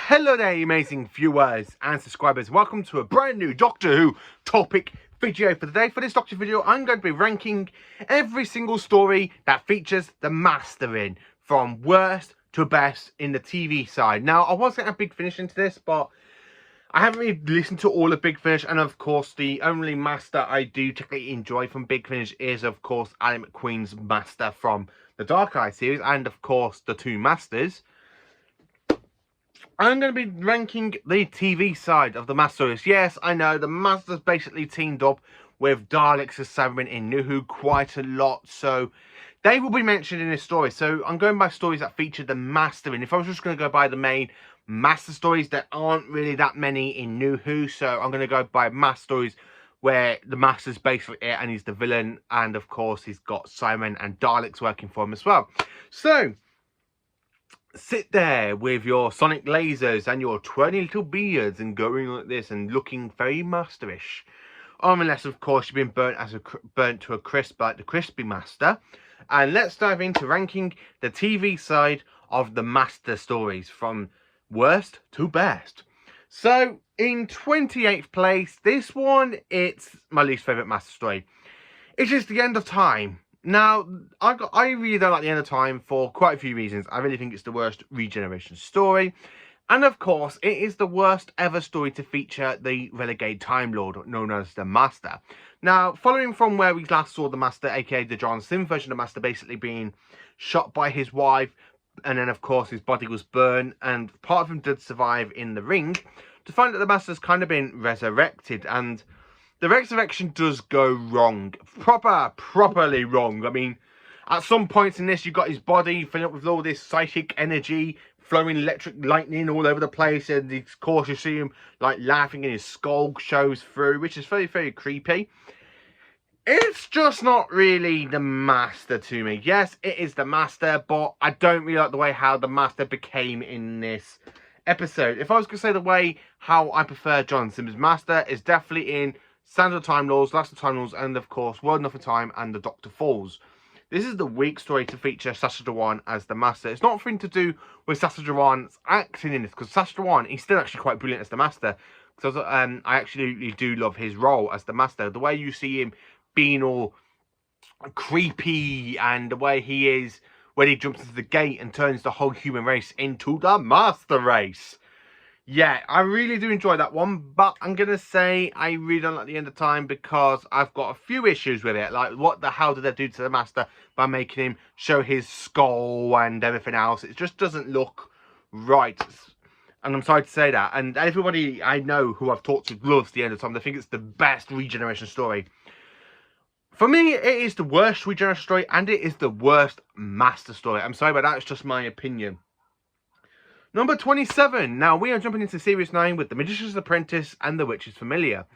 Hello there, you amazing viewers and subscribers. Welcome to a brand new Doctor Who topic video for today. For this Doctor Who video, I'm going to be ranking every single story that features the Master in, from worst to best in the TV side. Now, I was getting a Big Finish into this, but I haven't really listened to all of Big Finish, and of course, the only Master I do typically enjoy from Big Finish is, of course, Ally McQueen's Master from the Dark Eye series, and of course, the two Masters. I'm going to be ranking the TV side of the Masters. Yes, I know, the Masters basically teamed up with Daleks as Cybermen in New Who quite a lot, so they will be mentioned in this story. So I'm going by stories that feature the Master in. If I was just going to go by the main Master stories, there aren't really that many in New Who, so I'm going to go by Master stories where the Master's basically it and he's the villain, and of course he's got Cybermen and Daleks working for him as well. So sit there with your sonic lasers and your twirly little beards and going like this and looking very masterish. Unless, of course, you've been burnt to a crisp like the Crispy Master. And let's dive into ranking the TV side of the Master stories from worst to best. So, in 28th place, this one, it's my least favourite Master story. It is The End of Time. Now, I really don't like The End of Time for quite a few reasons. I really think it's the worst regeneration story. And of course, it is the worst ever story to feature the renegade Time Lord, known as the Master. Now, following from where we last saw the Master, aka the John Sim version of the Master, basically being shot by his wife, and then of course his body was burned, and part of him did survive in the ring, to find that the Master's kind of been resurrected, and the resurrection does go wrong. Properly wrong. I mean, at some points in this, you've got his body filling up with all this psychic energy, flowing electric lightning all over the place, and of course you see him like laughing and his skull shows through, which is very, very creepy. It's just not really the Master to me. Yes, it is the Master, but I don't really like the way how the Master became in this episode. If I was going to say the way how I prefer John Sim's Master is definitely in Sands of Time Lords, Last of Time Lords, and of course World Enough of Time and The Doctor Falls. This is the weak story to feature Sacha Dhawan as the Master. It's not nothing to do with Sacha Dhawan's acting in this, because Sacha Dhawan, he's still actually quite brilliant as the Master. Because I actually do love his role as the Master. The way you see him being all creepy, and the way he is when he jumps into the gate and turns the whole human race into the Master race. Yeah, I really do enjoy that one, but I'm going to say I really don't like The End of Time because I've got a few issues with it. Like, what the hell did they do to the Master by making him show his skull and everything else? It just doesn't look right. And I'm sorry to say that. And everybody I know who I've talked to loves The End of Time. They think it's the best regeneration story. For me, it is the worst regeneration story, and it is the worst Master story. I'm sorry, but that's just my opinion. Number 27. Now, we are jumping into Series 9 with The Magicians Apprentice and The Witch's Familiar.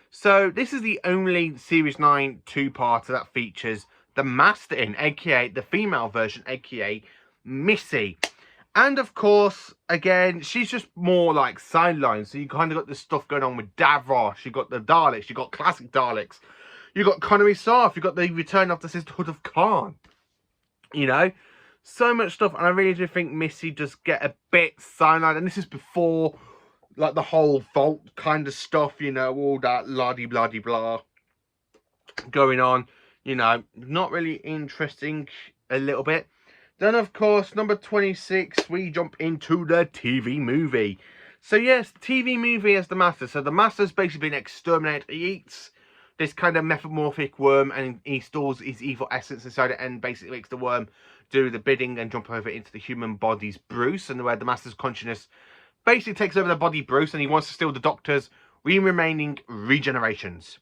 So, this is the only Series 9 two-parter that features the Master in, aka the female version, aka Missy. And, of course, again, she's just more like sideline. So, you kind of got this stuff going on with Davros. You got the Daleks. You got classic Daleks. You got Connery Sarf. You got the return of the Sisterhood of Khan. You know? So much stuff, and I really do think Missy does get a bit sidelined, and this is before like the whole vault kind of stuff, you know, all that la-di-blah-di-blah going on, you know, not really interesting a little bit. Then, of course, number 26, we jump into the TV movie. So, yes, TV movie as the Master. So, the Master's basically been exterminated. He eats this kind of metamorphic worm, and he stores his evil essence inside it, and basically makes the worm do the bidding and jump over into the human body's Bruce, and where the Master's consciousness basically takes over the body Bruce, and he wants to steal the Doctor's remaining regenerations.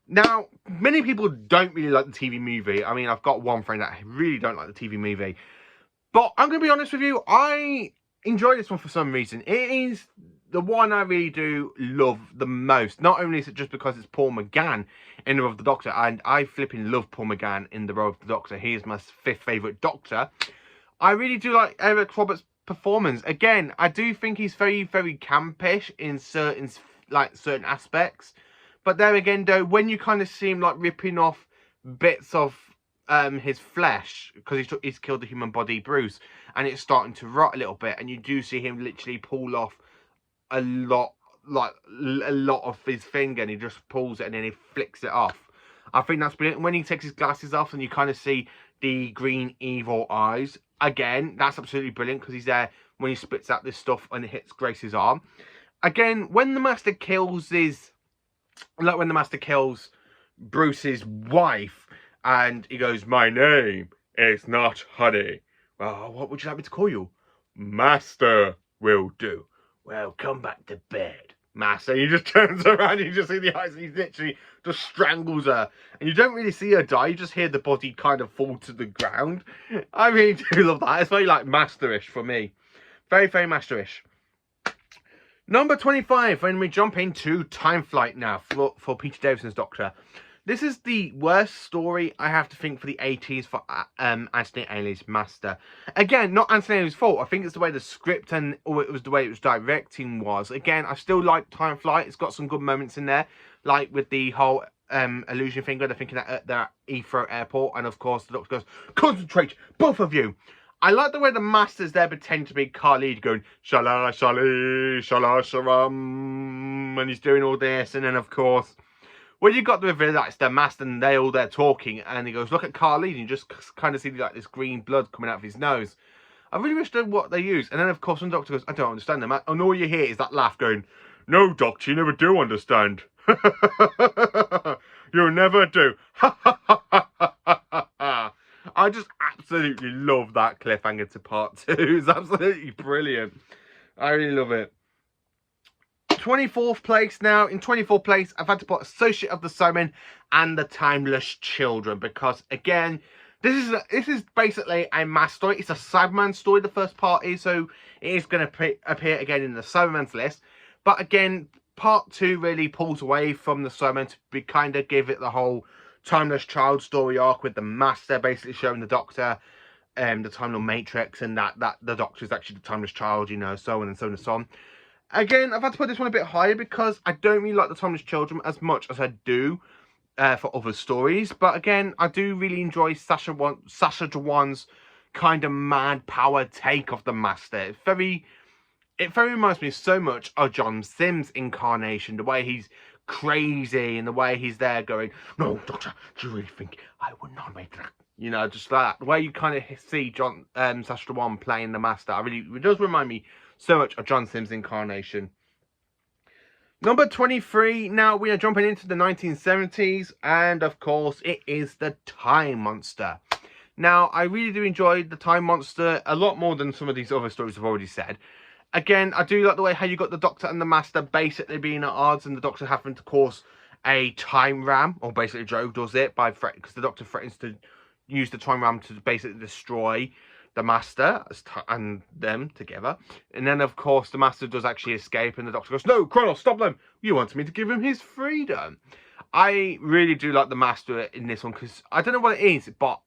Now, many people don't really like the TV movie. I mean, I've got one friend that really don't like the TV movie, but I'm going to be honest with you, I enjoy this one for some reason. It is the one I really do love the most. Not only is it just because it's Paul McGann in the role of the Doctor, and I flipping love Paul McGann in the role of the Doctor. He is my 5th favourite Doctor. I really do like Eric Roberts' performance. Again, I do think he's very, very campish in certain aspects. But there again, though, when you kind of see him like ripping off bits of his flesh, because he's killed the human body, Bruce, and it's starting to rot a little bit, and you do see him literally pull off a lot of his finger, and he just pulls it and then he flicks it off. I think that's brilliant. When he takes his glasses off and you kind of see the green evil eyes, again, that's absolutely brilliant, because he's there when he spits out this stuff and it hits Grace's arm. Again, when the Master kills Bruce's wife, and he goes, "My name is not Honey. Well, what would you like me to call you?" "Master will do." "Well, come back to bed, Master." He just turns around, you just see the eyes, and he literally just strangles her. And you don't really see her die, you just hear the body kind of fall to the ground. I really do love that. It's very, like, Masterish for me. Very, very Masterish. Number 25, when we jump into Time Flight now for Peter Davison's Doctor. This is the worst story, I have to think, for the 80s for Anthony Ainley's Master. Again, not Anthony Ainley's fault. I think it's the way the script or it was the way it was directing was. Again, I still like Time Flight. It's got some good moments in there, like with the whole illusion thing. They're thinking at the Heathrow Airport, and of course the Doctor goes, "Concentrate, both of you." I like the way the Master's there pretending to be Khalid, going "Shala shali, shala sharam," and he's doing all this, and then of course, when you got the reveal that it's the Master and they all there talking, and he goes, "Look at Khalid," and you just kind of see like this green blood coming out of his nose. I really wish they knew what they use. And then of course when the Doctor goes, "I don't understand them," and all you hear is that laugh going, "No, Doctor, you never do understand." "You never do." I just absolutely love that cliffhanger to part 2. It's absolutely brilliant. I really love it. 24th place now. In 24th place, I've had to put Associate of the Cybermen and the Timeless Children, because again, this is basically a mass story. It's a Cyberman story, the first part is, so it is going to appear again in the Cybermen's list. But again, part 2 really pulls away from the Cybermen to kind of give it the whole Timeless Child story arc, with the Master basically showing the Doctor the Time Lord Matrix, and that the Doctor is actually the Timeless Child, you know, so on and so on and so on. Again, I've had to put this one a bit higher because I don't really like the Timeless Children as much as I do for other stories. But again, I do really enjoy Sacha Dhawan's kind of mad power take of the Master. It very reminds me so much of John Sims' incarnation, the way he's crazy and the way he's there going, "No, Doctor, do you really think I would not make that?" You know, just like that. The way you kind of see Sacha Dhawan playing the Master, it does remind me so much of John Sims' incarnation. Number 23, now we are jumping into the 1970s, and of course it is the Time Monster. Now, I really do enjoy the Time Monster a lot more than some of these other stories I've already said. Again, I do like the way how you got the Doctor and the Master basically being at odds, and the Doctor having to cause a time ram, or basically Joe does it because the Doctor threatens to use the time ram to basically destroy the Master and them together. And then of course the Master does actually escape, and the Doctor goes, "No, Kronos, stop them. You want me to give him his freedom." I really do like the Master in this one, because I don't know what it is, but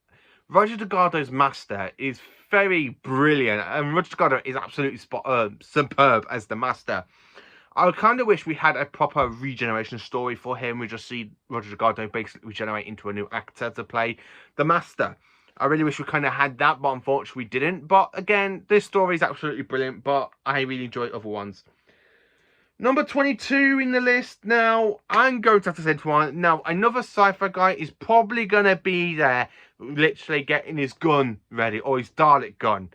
Roger Delgado's Master is very brilliant, and Roger Delgado is absolutely superb as the Master. I kind of wish we had a proper regeneration story for him. We just see Roger Delgado basically regenerate into a new actor to play the Master. I really wish we kind of had that, but unfortunately we didn't. But again, this story is absolutely brilliant, but I really enjoy other ones. Number 22 in the list. Now, I'm going to have to say one. Now, another sci-fi guy is probably going to be there, literally getting his gun ready, or his Dalek gun,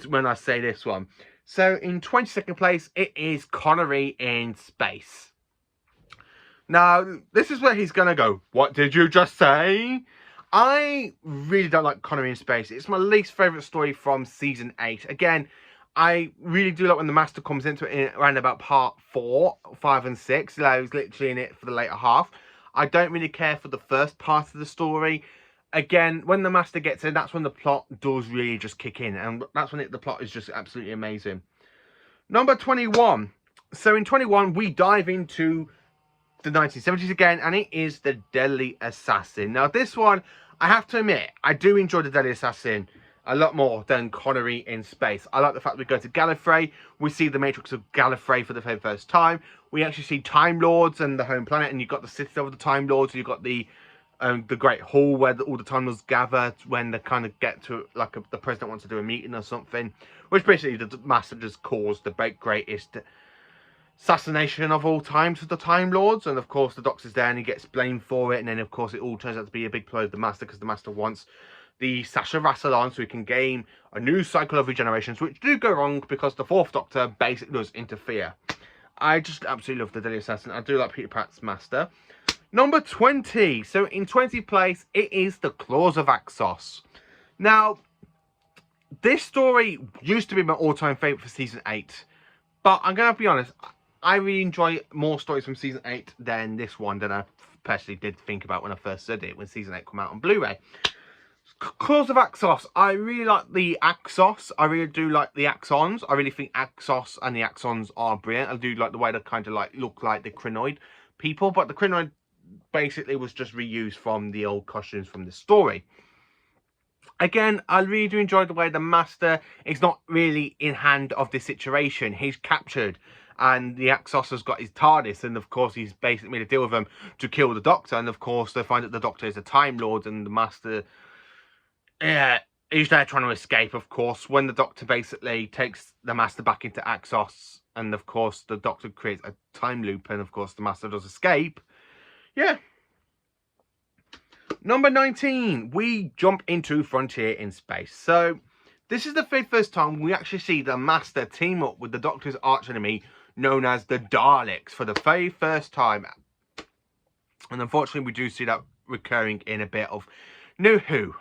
when I say this one. So, in 22nd place, it is Connery in Space. Now, this is where he's going to go, "What did you just say?" I really don't like Connery in Space. It's my least favourite story from season 8. Again, I really do like when the Master comes into it around about part 4, 5 and 6. I was literally in it for the later half. I don't really care for the first part of the story. Again, when the Master gets in, that's when the plot does really just kick in. And that's when the plot is just absolutely amazing. Number 21. So in 21, we dive into the 1970s again, and it is The Deadly Assassin. Now this one, I have to admit, I do enjoy The Deadly Assassin a lot more than Connery in Space. I like the fact we go to Gallifrey, we see the Matrix of Gallifrey for the very first time, we actually see Time Lords and the home planet, and you've got the Citadel of the Time Lords, you've got the the Great Hall where all the Time Lords gather when they kind of get to, like, the president wants to do a meeting or something, which basically the Master just caused the greatest assassination of all time to the Time Lords, and of course the Doctor's there and he gets blamed for it, and then of course it all turns out to be a big ploy of the Master, because the Master wants the Sasha Rassilon so he can gain a new cycle of regenerations, which do go wrong because the Fourth Doctor basically does interfere. I just absolutely love the Deadly Assassin. I do like Peter Pratt's Master. Number 20. So in 20th place, it is the Claws of Axos. Now, this story used to be my all-time favourite for Season 8. But I'm going to be honest, I really enjoy more stories from Season 8 than this one than I personally did think about when I first said it, when Season 8 came out on Blu-ray. Claws of Axos. I really like the Axos. I really do like the Axons. I really think Axos and the Axons are brilliant. I do like the way they kind of like look like the Krynoid people, but the Krynoid basically was just reused from the old costumes from the story. Again, I really do enjoy the way the Master is not really in hand of this situation. He's captured, and the Axos has got his TARDIS, and of course he's basically made a deal with them to kill the Doctor, and of course they find that the Doctor is a Time Lord, and the Master, he's there trying to escape, of course, when the Doctor basically takes the Master back into Axos, and of course the Doctor creates a time loop, and of course the Master does escape. Yeah. Number 19, we jump into Frontier in Space. So, this is the very first time we actually see the Master team up with the Doctor's archenemy, known as the Daleks, for the very first time. And unfortunately, we do see that recurring in a bit of New Who.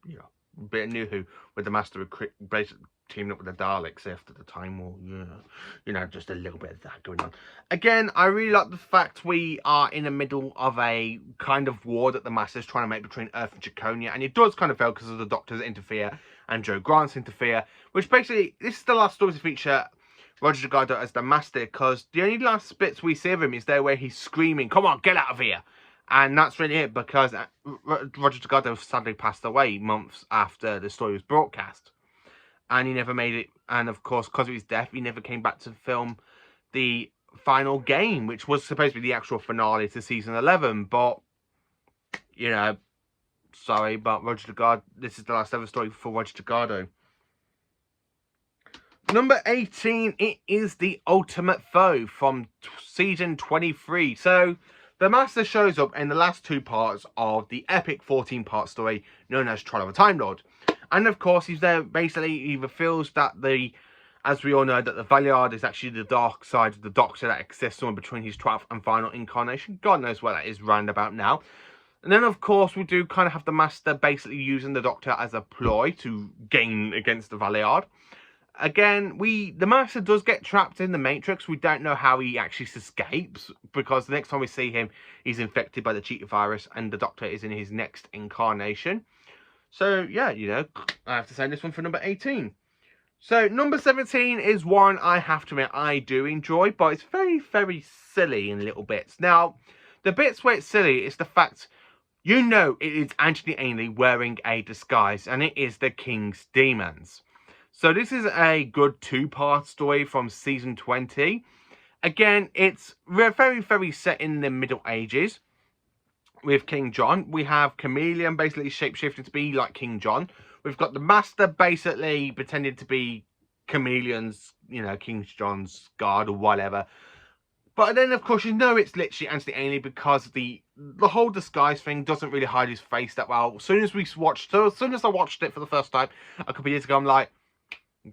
Yeah, a bit of New Who, with the Master basically teaming up with the Daleks after the Time War. Yeah, you know, just a little bit of that going on. Again, I really like the fact we are in the middle of a kind of war that the Master's trying to make between Earth and Draconia, and it does kind of fail because of the Doctors interfere and Joe Grant's interfere, which basically, this is the last story to feature Roger Delgado as the Master, because the only last bits we see of him is there where he's screaming, "Come on, get out of here!" And that's really it, because Roger Delgado sadly passed away months after the story was broadcast. And he never made it, and of course, because of his death, he never came back to film the final game, which was supposed to be the actual finale to season 11. But, you know, sorry, but Roger Delgado, this is the last ever story for Roger Delgado. Number 18, it is the Ultimate Foe from season 23. So, the Master shows up in the last two parts of the epic 14-part story known as Trial of a Time Lord. And of course, he's there, basically, he reveals that as we all know, that the Valeyard is actually the dark side of the Doctor that exists somewhere between his 12th and final incarnation. God knows where that is roundabout now. And then, of course, we do kind of have the Master basically using the Doctor as a ploy to gain against the Valeyard. Again, the Master does get trapped in the Matrix. We don't know how he actually escapes, because the next time we see him, he's infected by the Cheetah virus, and the Doctor is in his next incarnation. So, yeah, you know, I have to say this one for number 18. So, number 17 is one I have to admit I do enjoy, but it's very, very silly in little bits. Now, the bits where it's silly is the fact, you know, it is Anthony Ainley wearing a disguise, and it is the King's Demons. So, this is a good two-part story from season 20. Again, it's very, very set in the Middle Ages. With King John, we have Chameleon basically shapeshifting to be like King John. We've got the Master basically pretending to be Chameleon's, you know, King John's guard or whatever. But then, of course, you know it's literally Anthony Ainley, because the whole disguise thing doesn't really hide his face that well. As soon as I watched it for the first time a couple of years ago, I'm like,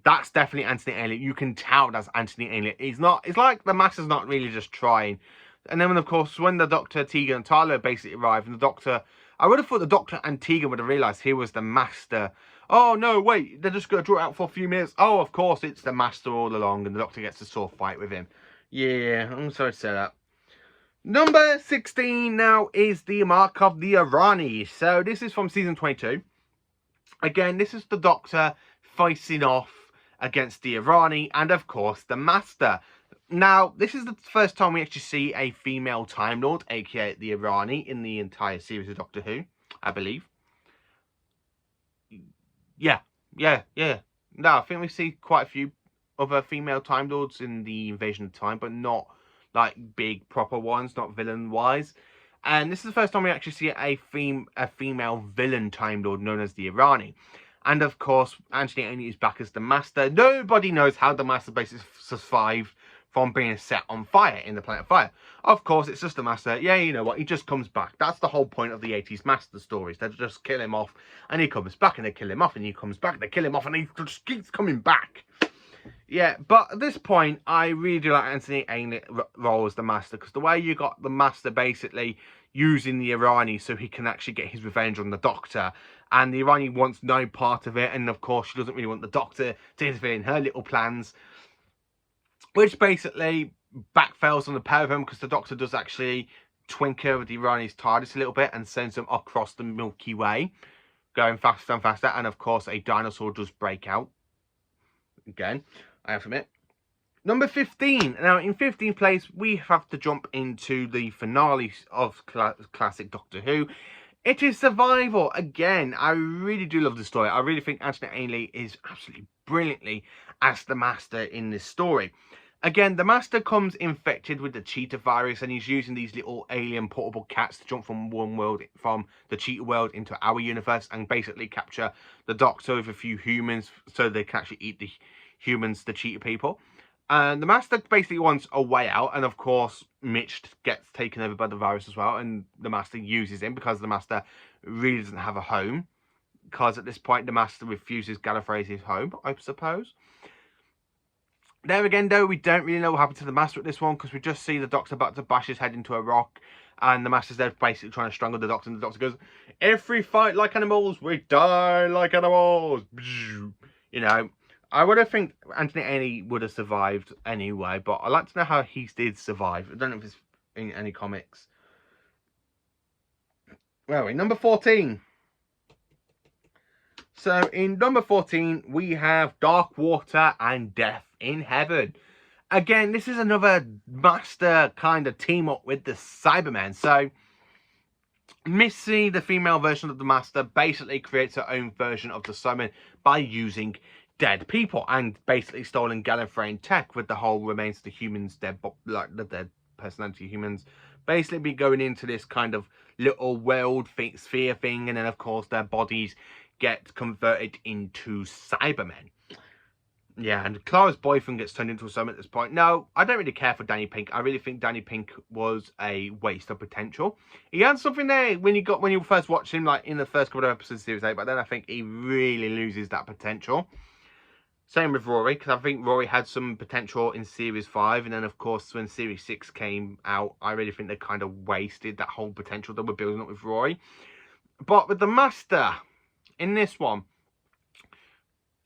that's definitely Anthony Ainley. You can tell that's Anthony Ainley. It's like the Master's not really just trying. And then, of course, when the Doctor, Tegan, and Tyler basically arrive, and the Doctor, I would have thought the Doctor and Tegan would have realised he was the Master. Oh, no, wait, they're just going to draw it out for a few minutes. Oh, of course, it's the Master all along, and the Doctor gets to sword fight with him. Yeah, I'm sorry to say that. Number 16 now is the Mark of the Irani. So, this is from season 22. Again, this is the Doctor facing off against the Irani, and, of course, the Master. Now, this is the first time we actually see a female Time Lord, aka the Irani, in the entire series of Doctor Who, I believe. Yeah. No, I think we see quite a few other female Time Lords in the Invasion of Time, but not like big proper ones, not villain-wise. And this is the first time we actually see a female villain Time Lord known as the Irani. And of course, Anthony Ainley is back as the Master. Nobody knows how the Master basically survived from being set on fire in the Planet of Fire. Of course, it's just the Master. Yeah, you know what? He just comes back. That's the whole point of the 80s Master stories. They just kill him off, and he comes back, and they kill him off, and he comes back, they kill him off, and he just keeps coming back. Yeah, but at this point, I really do like Anthony Ainley role as the Master, because the way you got the Master basically using the Irani so he can actually get his revenge on the Doctor, and the Irani wants no part of it, and of course she doesn't really want the Doctor to interfere in her little plans, which basically backfires on the pair of them, because the Doctor does actually twinker with the Irani's TARDIS a little bit and sends them across the Milky Way, going faster and faster, and of course a dinosaur does break out. Again, I have to admit. Number 15. Now, in 15th place, we have to jump into the finale of classic Doctor Who. It is Survival. Again, I really do love the story. I really think Anthony Ainley is absolutely brilliantly as the Master in this story. Again, the Master comes infected with the cheetah virus, and he's using these little alien portable cats to jump from one world, from the cheetah world into our universe, and basically capture the Doctor with a few humans so they can actually eat the humans, the cheetah people. And the Master basically wants a way out, and of course Mitch gets taken over by the virus as well, and the Master uses him because the Master really doesn't have a home, because at this point the Master refuses Gallifrey's home, I suppose. There again, though, we don't really know what happened to the Master at this one, because we just see the Doctor about to bash his head into a rock, and the Master's there basically trying to strangle the Doctor, and the Doctor goes, "If we fight like animals, we die like animals." You know, I would have think Anthony Ainley would have survived anyway, but I'd like to know how he did survive. I don't know if it's in any comics. Where are we? Number 14. So in number 14, we have Dark Water and Death in Heaven. Again, this is another Master kind of team up with the Cybermen. So Missy, the female version of the Master, basically creates her own version of the Cybermen by using dead people and basically stolen Gallifreyan tech, with the whole remains of the humans, dead, like the dead personality humans, basically be going into this kind of little world sphere thing, and then of course their bodies get converted into Cybermen. Yeah, and Clara's boyfriend gets turned into a Cyberman at this point. No, I don't really care for Danny Pink. I really think Danny Pink was a waste of potential. He had something there when you first watched him, like in the first couple of episodes of Series 8, but then I think he really loses that potential. Same with Rory, because I think Rory had some potential in Series 5, and then of course when Series 6 came out, I really think they kind of wasted that whole potential that we're building up with Rory. But with the Master, in this one,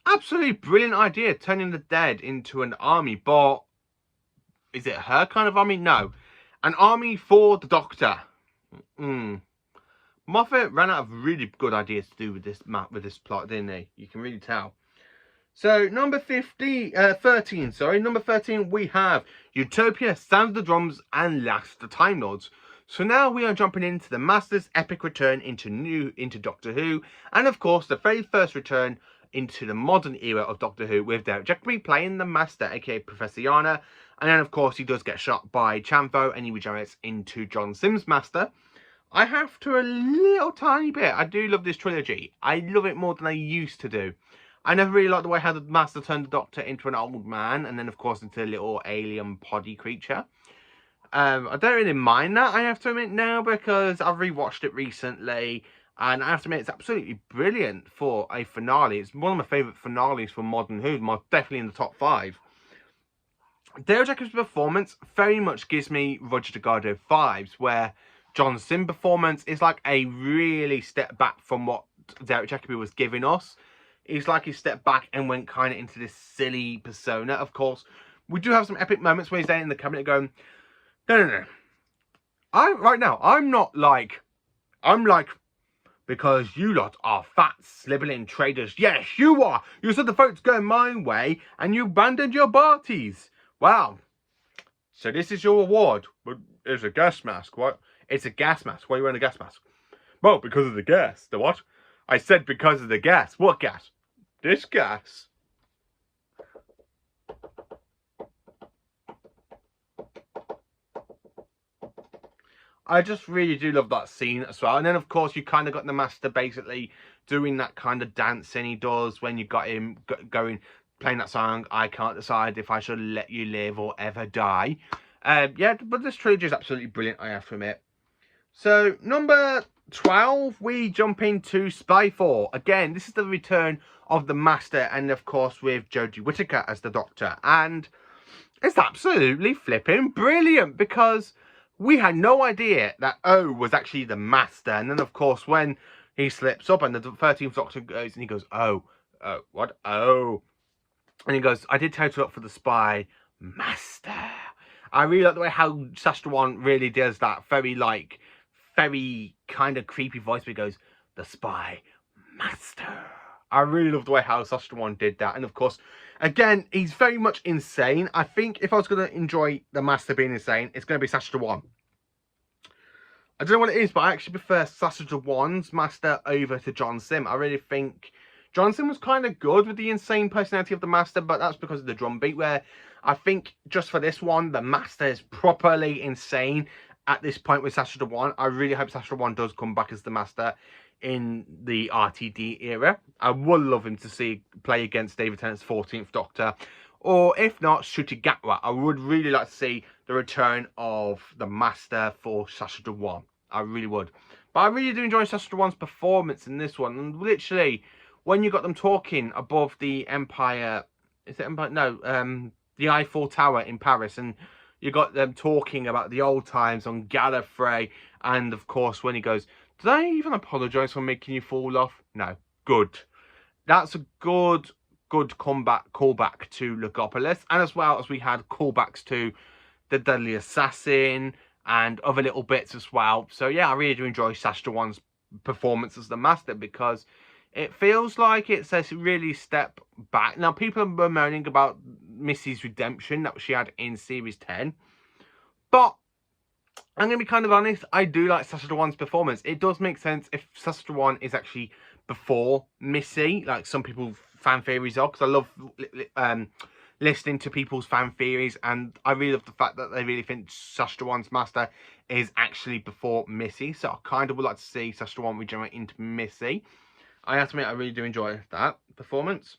absolutely brilliant idea, turning the dead into an army, but is it her kind of army? No. An army for the Doctor. Moffat ran out of really good ideas to do with this plot, didn't he? You can really tell. So, number 13, number 13, we have Utopia, Sound of the Drums, and Last the Time Lords. So now we are jumping into the Master's epic return into Doctor Who, and of course, the very first return into the modern era of Doctor Who, with Derek Jacobi playing the Master, aka Professor Yana, and then of course he does get shot by Chanfo, and he regenerates into John Sims' Master. I have to a little tiny bit. I do love this trilogy. I love it more than I used to do. I never really liked the way how the Master turned the Doctor into an old man, and then of course into a little alien poddy creature. I don't really mind that, I have to admit now, because I've rewatched it recently, and I have to admit it's absolutely brilliant for a finale. It's one of my favourite finales for Modern Who, definitely in the top 5. Dale Jacobs' performance very much gives me Roger Delgado vibes, where John Sim performance is like a really step back from what Derek Jacobi was giving us. It's like he stepped back and went kind of into this silly persona. Of course, we do have some epic moments where he's there in the cabinet going, no. I'm like, because you lot are fat, slibbling traitors. Yes, you are. You said the vote's going my way, and you abandoned your parties. Wow. So this is your reward. But it's a gas mask. What? It's a gas mask. Why are you wearing a gas mask? Well, because of the gas. The what? I said because of the gas. What gas? This gas. I just really do love that scene as well. And then, of course, you kind of got the Master basically doing that kind of dancing he does when you got him going, playing that song, I Can't Decide If I Should Let You Live or Ever Die. Yeah, but this trilogy is absolutely brilliant, I have to admit. So, number 12, we jump into Spyfall. Again, this is the return of the Master, and of course with Jodie Whittaker as the Doctor. And it's absolutely flipping brilliant, because we had no idea that O was actually the Master. And then, of course, when he slips up and the 13th Doctor goes and he goes, oh, what? Oh. And he goes, I did tell you to look for the spy Master. I really like the way how Sasha One really does that very kind of creepy voice where he goes, the spy Master. I really love the way how Sasha One did that. And of course, again, he's very much insane. I think if I was going to enjoy the Master being insane, it's going to be Sasha One. I don't know what it is, but I actually prefer Sasha One's Master over to John Sim. I really think John Sim was kind of good with the insane personality of the Master, but that's because of the drum beat, where I think just for this one, the Master is properly insane at this point with Sasha One. I really hope Sasha One does come back as the Master in the RTD era. I would love him to see play against David Tennant's 14th Doctor, or if not, Ncuti Gatwa. I would really like to see the return of the Master for Sasha One. I really would. But I really do enjoy Sasha One's performance in this one. And literally, when you got them talking above the Empire, is it Empire? No, the Eiffel Tower in Paris, and you got them talking about the old times on Gallifrey, and of course when he goes, did I even apologise for making you fall off? No. Good. That's a good callback to Logopolis, and as well as we had callbacks to the Deadly Assassin and other little bits as well. So yeah, I really do enjoy Sasha One's performance as the Master, because it feels like it's a really step back. Now, people are bemoaning about Missy's redemption that she had in Series 10. But I'm going to be kind of honest, I do like Sasha One's performance. It does make sense if Sasha One is actually before Missy, like some people fan theories are, because I love listening to people's fan theories, and I really love the fact that they really think Sasha One's Master is actually before Missy. So I kind of would like to see Sasha One regenerate into Missy. I have to admit, I really do enjoy that performance.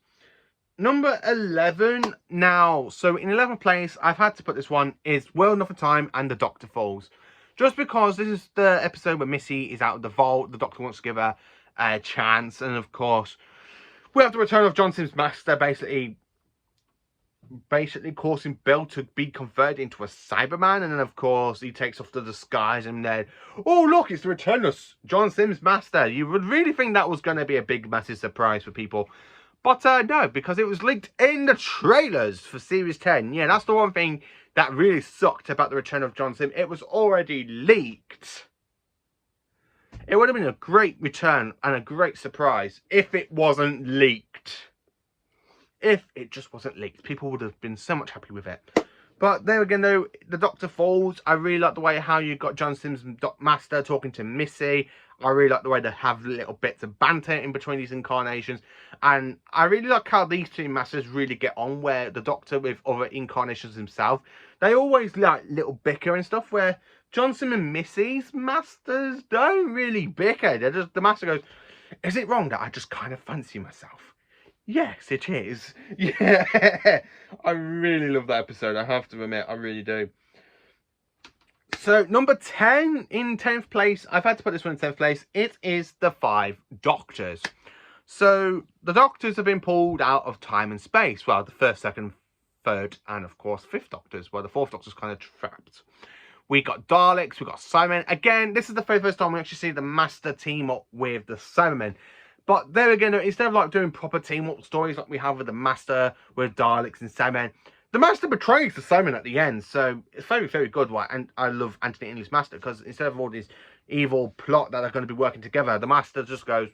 Number 11 now. So in 11th place, I've had to put this one, is Well Enough for Time and The Doctor Falls. Just because this is the episode where Missy is out of the vault. The Doctor wants to give her a chance. And of course, we have the return of John Sim's Master basically causing Bill to be converted into a Cyberman. And then of course he takes off the disguise, and then, oh look, it's the return of John Sim's Master. You would really think that was going to be a big massive surprise for people, but no, because it was leaked in the trailers for Series 10. Yeah, that's the one thing that really sucked about the return of John Sim. It was already leaked. It would have been a great return and a great surprise if it wasn't leaked. If it just wasn't leaked, people would have been so much happy with it. But there again, though, The Doctor Falls. I really like the way how you got John Sim's Master talking to Missy. I really like the way they have little bits of banter in between these incarnations. And I really like how these two Masters really get on, where the Doctor with other incarnations himself, they always like little bicker and stuff, where John Sim and Missy's Masters don't really bicker. They're just, the Master goes, is it wrong that I just kind of fancy myself? Yes, it is. Yeah, I really love that episode. I have to admit, I really do. So, number 10, in 10th place, I've had to put this one in 10th place. It is The Five Doctors. So, the Doctors have been pulled out of time and space. Well, the first, second, third, and of course, fifth Doctors. Well, the fourth Doctor's kind of trapped. We got Daleks, we got Cybermen. Again, this is the very first time we actually see the Master team up with the Cybermen. But there again, instead of like doing proper team-up stories like we have with the Master, with Daleks and Cybermen, the Master betrays the Cybermen at the end. So it's very, very good. Right? And I love Anthony English Master, because instead of all this evil plot that they're going to be working together, the Master just goes,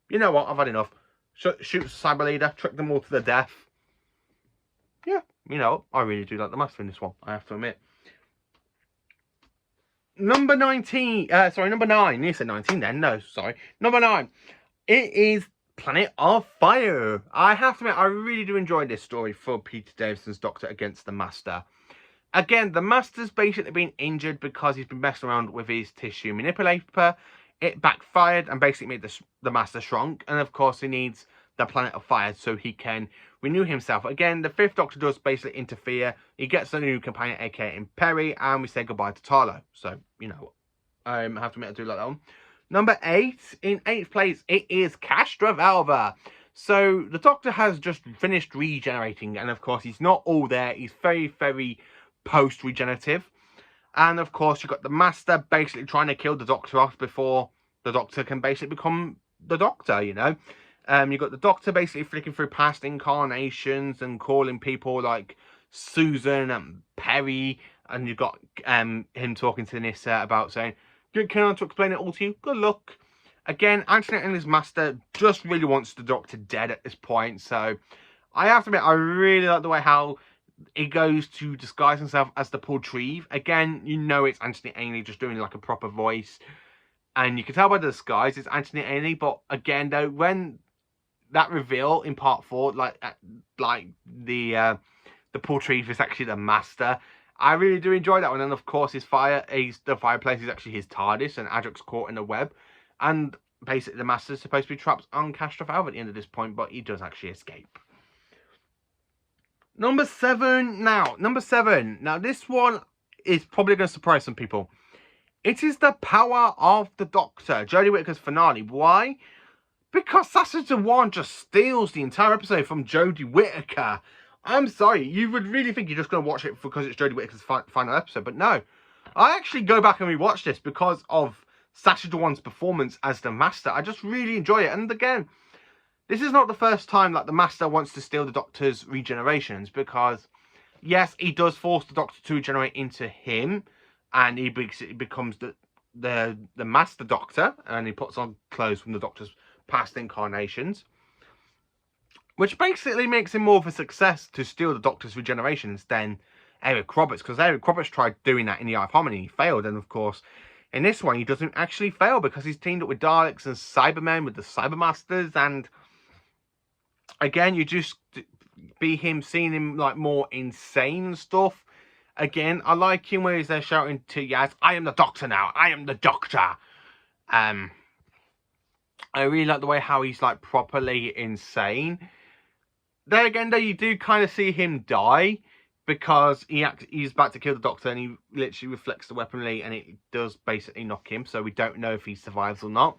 you know what, I've had enough. Shoots the Cyber Leader, trick them all to their death. Yeah, you know, I really do like the Master in this one, I have to admit. Number 19, number 9. You said 19 then. No, sorry. Number 9. It is Planet of Fire. I have to admit, I really do enjoy this story for Peter Davison's Doctor against the Master. Again, the Master's basically been injured because he's been messing around with his tissue manipulator. It backfired and basically made the Master shrunk. And of course, he needs the planet of fire so he can renew himself. Again, the Fifth Doctor does basically interfere. He gets a new companion, aka Perry, and we say goodbye to Tarlo. So, you know, I have to admit I do like that one. Number 8, in 8th place, it is Castrovalva. So the Doctor has just finished regenerating, and of course he's not all there. He's very, very post-regenerative. And of course you've got the Master basically trying to kill the Doctor off before the Doctor can basically become the Doctor, you know. You've got the Doctor basically flicking through past incarnations and calling people like Susan and Perry, and you've got him talking to Nissa about saying, "Can I to explain it all to you? Good luck." Again, Anthony and his Master just really wants the Doctor dead at this point, so I have to admit I really like the way how he goes to disguise himself as the Portreeve. Again, you know it's Anthony Ainley just doing like a proper voice, and you can tell by the disguise it's Anthony Ainley. But again, though, when that reveal in part 4, like the Portreeve is actually the Master, I really do enjoy that one. And of course, the fireplace is actually his TARDIS, and Adric's caught in a web, and basically the Master's supposed to be trapped on Castrovalva at the end of this point, but he does actually escape. Number 7 now. Number 7. Now, this one is probably going to surprise some people. It is the power of the Doctor. Jodie Whittaker's finale. Why? Because Sausage One just steals the entire episode from Jodie Whittaker. I'm sorry. You would really think you're just going to watch it because it's Jodie Whittaker's final episode. But no. I actually go back and rewatch this because of Sacha Dhawan's performance as the Master. I just really enjoy it. And again, this is not the first time that the Master wants to steal the Doctor's regenerations, because yes, he does force the Doctor to regenerate into him, and he becomes the Master Doctor, and he puts on clothes from the Doctor's past incarnations, which basically makes him more of a success to steal the Doctor's regenerations than Eric Roberts, because Eric Roberts tried doing that in the Eye of Harmony, he failed, and of course in this one he doesn't actually fail because he's teamed up with Daleks and Cybermen with the Cybermasters, and again, you just seeing him like more insane stuff. Again, I like him where he's there shouting to Yaz, "I am the Doctor now. I am the Doctor." I really like the way how he's like properly insane. There again, though, you do kind of see him die because he's about to kill the Doctor, and he literally reflects the weaponry, and it does basically knock him. So we don't know if he survives or not.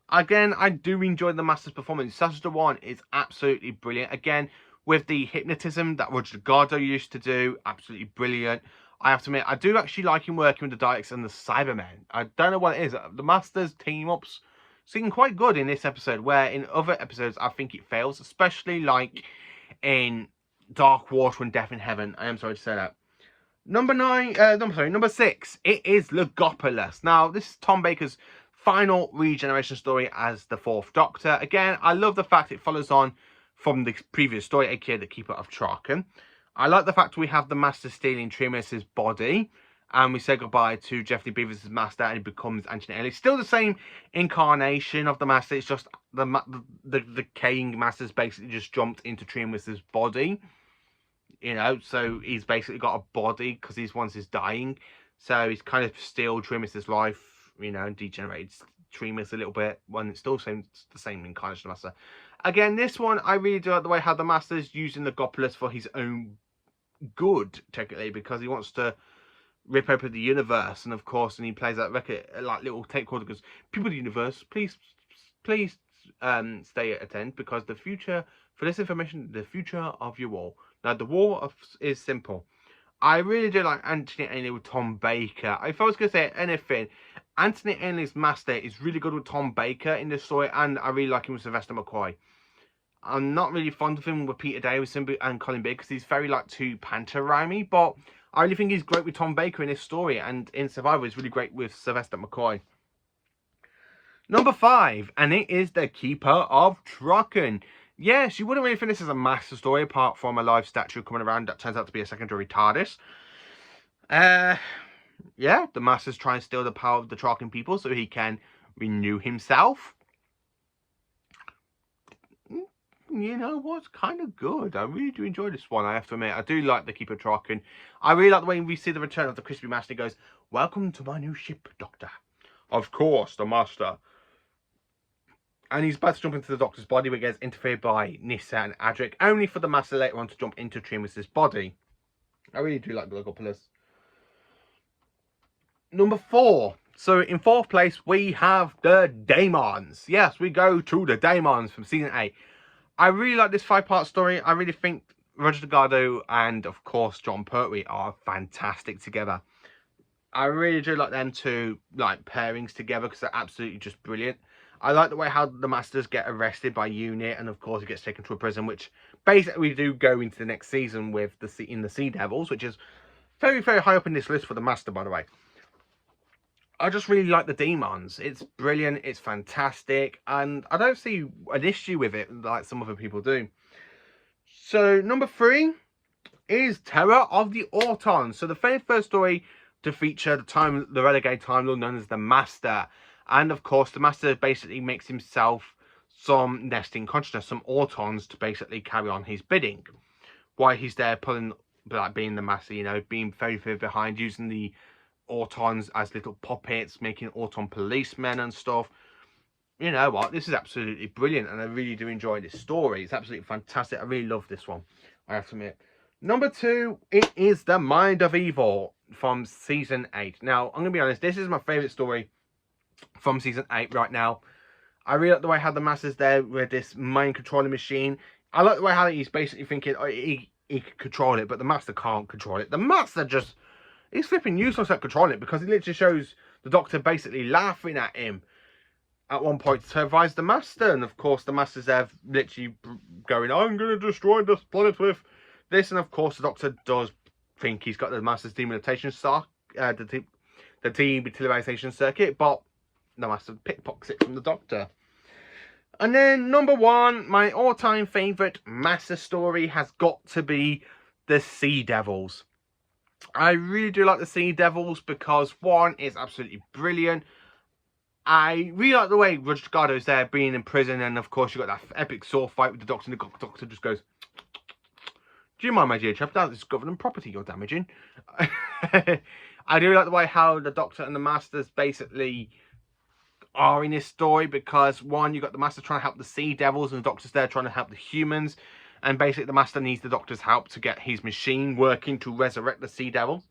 Again, I do enjoy the Master's performance. Sacha Dhawan is absolutely brilliant. Again, with the hypnotism that Roger Delgado used to do, absolutely brilliant. I have to admit, I do actually like him working with the Daleks and the Cybermen. I don't know what it is. The Master's team-ups seem quite good in this episode, where in other episodes, I think it fails, especially like in Dark Water and Death in Heaven. I am sorry to say that. Number 6. It is Logopolis. Now, this is Tom Baker's final regeneration story as the 4th Doctor. Again, I love the fact it follows on from the previous story, aka the Keeper of Traken. I like the fact we have the Master stealing Trimus's body, and we say goodbye to Jeffrey Beavers' Master, and he becomes Anthony Ainley. Still the same incarnation of the Master. It's just the decaying Master's basically just jumped into Trimus's body. You know, so he's basically got a body because he's once is dying. So he's kind of still Trimus's life, you know, and degenerates Tremus a little bit when it's still the same incarnation of the Master. Again, this one, I really do like the way how the Master is using the Logopolis for his own good, technically, because he wants to rip open the universe, and of course, and he plays that record, like little tape recorder, goes, "People of the universe, please stay at end, because the future, for this information, the future of you all." Now, the war is simple. I really do like Anthony Ainley with Tom Baker. If I was going to say anything, Anthony Ainley's Master is really good with Tom Baker in this story, and I really like him with Sylvester McCoy. I'm not really fond of him with Peter Davison and Colin Bigg because he's very like too pantomime, but I really think he's great with Tom Baker in this story, and in Survivor he's really great with Sylvester McCoy. Number 5, and it is the Keeper of Traken. Yes, you wouldn't really think this is a Master story apart from a live statue coming around that turns out to be a secondary TARDIS. Yeah, the Master's trying to steal the power of the Traken people so he can renew himself. you know what's kind of good. I really do enjoy this one, I have to admit. I do like the Keeper Traken. I really like the way we see the return of the Crispy Master. He goes, "Welcome to my new ship, Doctor." Of course, the Master. And he's about to jump into the Doctor's body, but gets interfered by Nissa and Adric, only for the Master later on to jump into Trimus's body. I really do like the Logopolis. Number 4. So in 4th place, we have the Daemons. Yes, we go to the Daemons from Season 8. I really like this 5-part story. I really think Roger Delgado and, of course, John Pertwee are fantastic together. I really do like them two pairings together because they're absolutely just brilliant. I like the way how the Masters get arrested by UNIT, and of course he gets taken to a prison, which basically we do go into the next season with the Sea Devils, which is very, very high up in this list for the Master, by the way. I just really like the Daemons. It's brilliant, it's fantastic, and I don't see an issue with it like some other people do. So number 3 is Terror of the Auton. So the very first story to feature the renegade Time Lord known as the Master. And of course, the Master basically makes himself some nesting consciousness, some Autons to basically carry on his bidding. While he's there pulling, being the Master, you know, being very, very behind, using the Autons as little puppets, making Auton policemen and stuff. You know what? This is absolutely brilliant, and I really do enjoy this story. It's absolutely fantastic. I really love this one, I have to admit. Number 2, it is The Mind of Evil from Season 8. Now, I'm going to be honest, this is my favourite story from Season 8 right now. I really like the way how the Master's there with this mind controlling machine. I like the way how he's basically thinking he can control it, but the Master can't control it. The Master just, he's flipping useless at controlling it, because he literally shows the Doctor basically laughing at him at one point to terrorise the Master. And of course the Master's there literally going, "I'm going to destroy this planet with this." And of course the Doctor does think he's got the Master's demonetization the dematerialization circuit, but the Master pickpockets it from the Doctor. And then number 1, my all-time favourite Master story has got to be the Sea Devils. I really do like the Sea Devils because 1, it's absolutely brilliant. I really like the way Roger Delgado's there being in prison, and of course you've got that epic sword fight with the Doctor, and the Doctor just goes, "Do you mind, my dear chap? That is government property you're damaging." I do like the way how the Doctor and the Masters basically are in this story, because 1, you've got the Master trying to help the Sea Devils, and the Doctor's there trying to help the humans, and basically the Master needs the Doctor's help to get his machine working to resurrect the Sea Devils.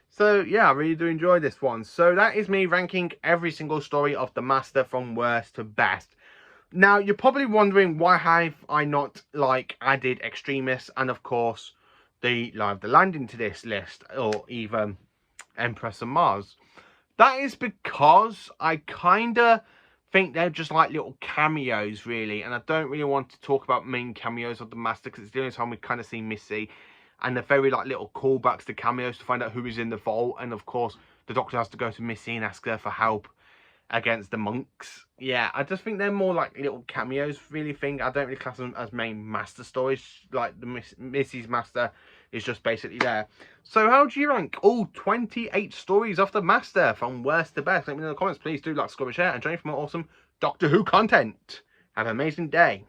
So yeah, I really do enjoy this one. So that is me ranking every single story of the Master from worst to best. Now, you're probably wondering, why have I not added Extremis and of course the Live the Land into this list, or even Empress of Mars? That is because I kind of think they're just like little cameos, really, and I don't really want to talk about main cameos of the Master, because it's the only time we kind of see Missy, and they're very little callbacks to cameos to find out who is in the vault. And of course the Doctor has to go to Missy and ask her for help against the monks. Yeah, I just think they're more like little cameos, really think. I don't really class them as main Master stories. Like the Missy's Master is just basically there. So how do you rank all 28 stories of the Master from worst to best? Let me know in the comments. Please do like, subscribe, and share, and join for more awesome Doctor Who content. Have an amazing day.